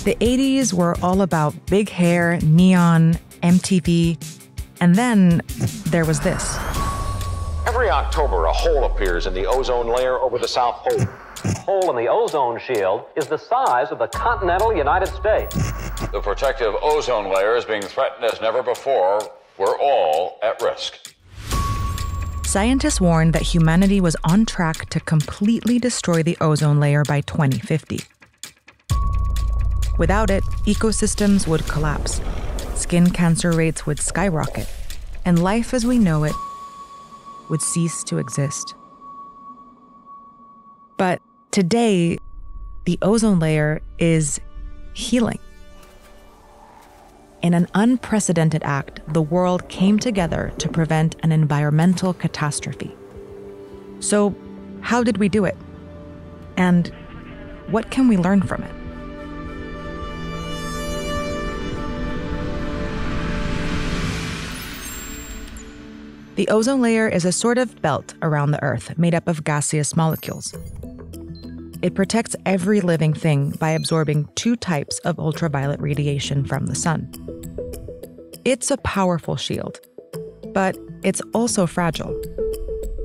The 80s were all about big hair, neon, MTV, and then there was this. Every October, a hole appears in the ozone layer over the South Pole. The hole in the ozone shield is the size of the continental United States. The protective ozone layer is being threatened as never before. We're all at risk. Scientists warned that humanity was on track to completely destroy the ozone layer by 2050. Without it, ecosystems would collapse, skin cancer rates would skyrocket, and life as we know it would cease to exist. But today, the ozone layer is healing. In an unprecedented act, the world came together to prevent an environmental catastrophe. So, how did we do it? And what can we learn from it? The ozone layer is a sort of belt around the Earth made up of gaseous molecules. It protects every living thing by absorbing 2 types of ultraviolet radiation from the sun. It's a powerful shield, but it's also fragile.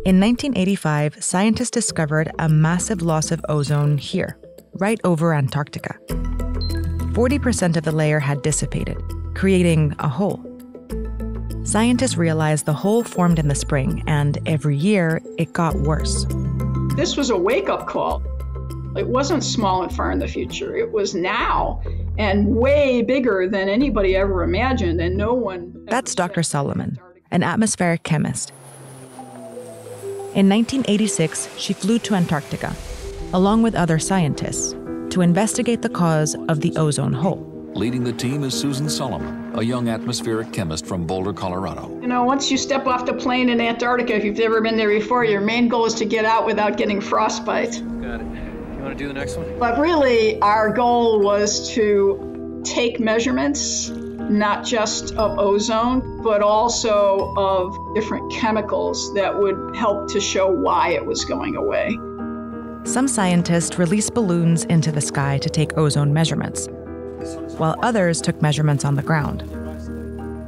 In 1985, scientists discovered a massive loss of ozone here, right over Antarctica. 40% of the layer had dissipated, creating a hole. Scientists realized the hole formed in the spring, and every year it got worse. This was a wake-up call. It wasn't small and far in the future. It was now, and way bigger than anybody ever imagined, and no one... That's Dr. Solomon, an atmospheric chemist. In 1986, she flew to Antarctica, along with other scientists, to investigate the cause of the ozone hole. Leading the team is Susan Solomon, a young atmospheric chemist from Boulder, Colorado. You know, once you step off the plane in Antarctica, if you've never been there before, your main goal is to get out without getting frostbite. Got it. You want to do the next one? But really, our goal was to take measurements, not just of ozone, but also of different chemicals that would help to show why it was going away. Some scientists released balloons into the sky to take ozone measurements, while others took measurements on the ground.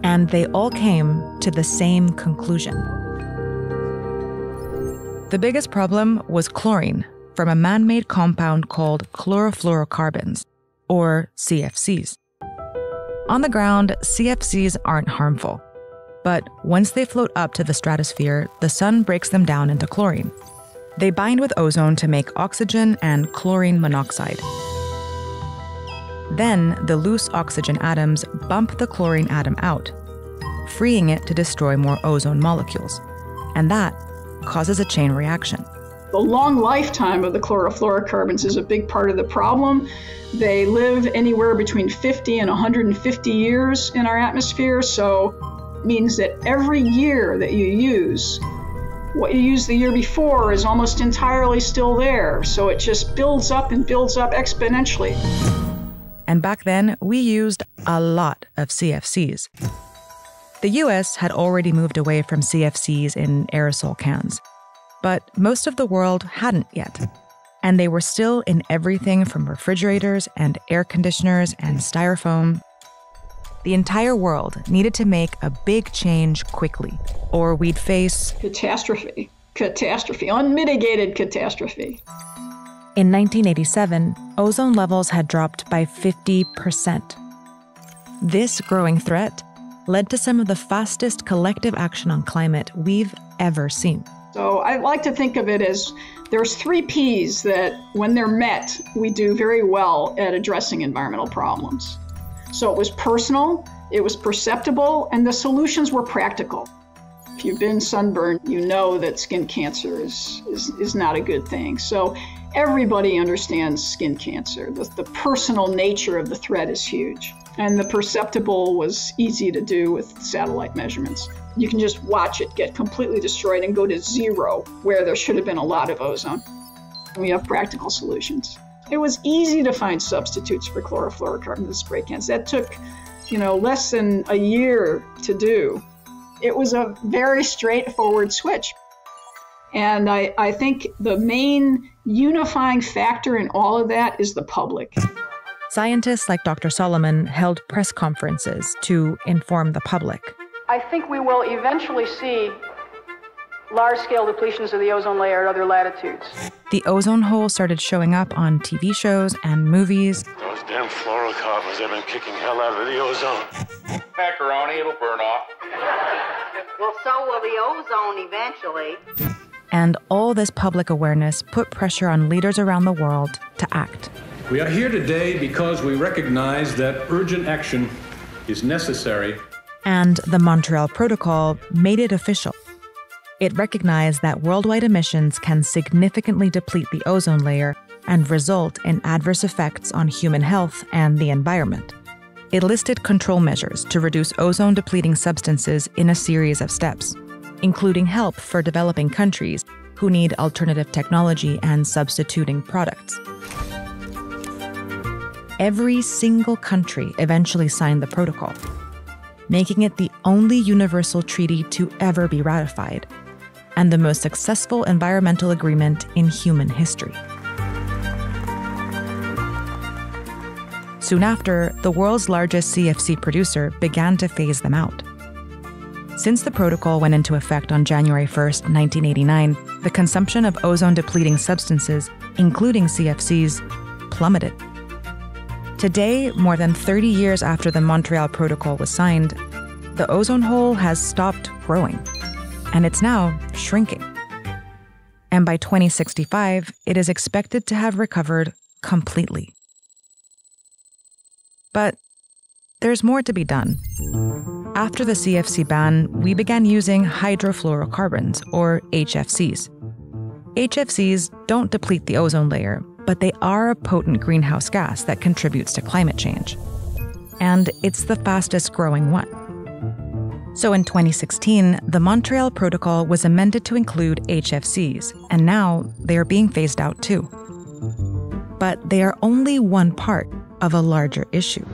And they all came to the same conclusion. The biggest problem was chlorine from a man-made compound called chlorofluorocarbons, or CFCs. On the ground, CFCs aren't harmful. But once they float up to the stratosphere, the sun breaks them down into chlorine. They bind with ozone to make oxygen and chlorine monoxide. Then, the loose oxygen atoms bump the chlorine atom out, freeing it to destroy more ozone molecules. And that causes a chain reaction. The long lifetime of the chlorofluorocarbons is a big part of the problem. They live anywhere between 50 and 150 years in our atmosphere, so it means that every year that you use, what you used the year before is almost entirely still there, so it just builds up and builds up exponentially. And back then, we used a lot of CFCs. The US had already moved away from CFCs in aerosol cans, but most of the world hadn't yet. And they were still in everything from refrigerators and air conditioners and styrofoam. The entire world needed to make a big change quickly, or we'd face catastrophe, unmitigated catastrophe. In 1987, ozone levels had dropped by 50%. This growing threat led to some of the fastest collective action on climate we've ever seen. So I like to think of it as there's 3 Ps that, when they're met, we do very well at addressing environmental problems. So it was personal, it was perceptible, and the solutions were practical. If you've been sunburned, you know that skin cancer is not a good thing. So everybody understands skin cancer. The personal nature of the threat is huge. And the perceptible was easy to do with satellite measurements. You can just watch it get completely destroyed and go to 0 where there should have been a lot of ozone. We have practical solutions. It was easy to find substitutes for chlorofluorocarbons in spray cans. That took less than a year to do. It was a very straightforward switch. And I think the main unifying factor in all of that is the public. Scientists like Dr. Solomon held press conferences to inform the public. I think we will eventually see large-scale depletions of the ozone layer at other latitudes. The ozone hole started showing up on TV shows and movies. Those damn fluorocarbons, they've been kicking hell out of the ozone. Macaroni, it'll burn off. Well, so will the ozone eventually. And all this public awareness put pressure on leaders around the world to act. We are here today because we recognize that urgent action is necessary. And the Montreal Protocol made it official. It recognized that worldwide emissions can significantly deplete the ozone layer and result in adverse effects on human health and the environment. It listed control measures to reduce ozone-depleting substances in a series of steps, including help for developing countries who need alternative technology and substituting products. Every single country eventually signed the protocol, making it the only universal treaty to ever be ratified, and the most successful environmental agreement in human history. Soon after, the world's largest CFC producer began to phase them out. Since the protocol went into effect on January 1st, 1989, the consumption of ozone-depleting substances, including CFCs, plummeted. Today, more than 30 years after the Montreal Protocol was signed, the ozone hole has stopped growing, and it's now shrinking. And by 2065, it is expected to have recovered completely. But there's more to be done. After the CFC ban, we began using hydrofluorocarbons, or HFCs. HFCs don't deplete the ozone layer, but they are a potent greenhouse gas that contributes to climate change. And it's the fastest growing one. So in 2016, the Montreal Protocol was amended to include HFCs, and now they are being phased out too. But they are only one part of a larger issue.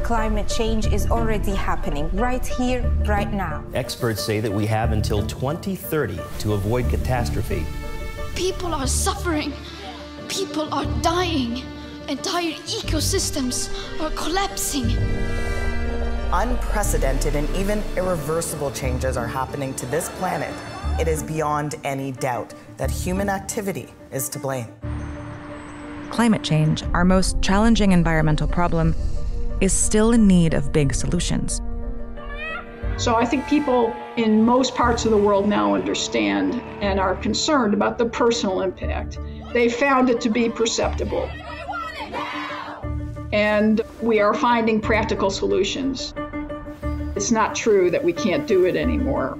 Climate change is already happening right here, right now. Experts say that we have until 2030 to avoid catastrophe. People are suffering. People are dying. Entire ecosystems are collapsing. Unprecedented and even irreversible changes are happening to this planet. It is beyond any doubt that human activity is to blame. Climate change, our most challenging environmental problem, is still in need of big solutions. So I think people in most parts of the world now understand and are concerned about the personal impact. They found it to be perceptible. And we are finding practical solutions. It's not true that we can't do it anymore.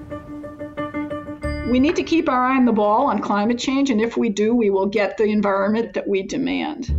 We need to keep our eye on the ball on climate change, and if we do, we will get the environment that we demand.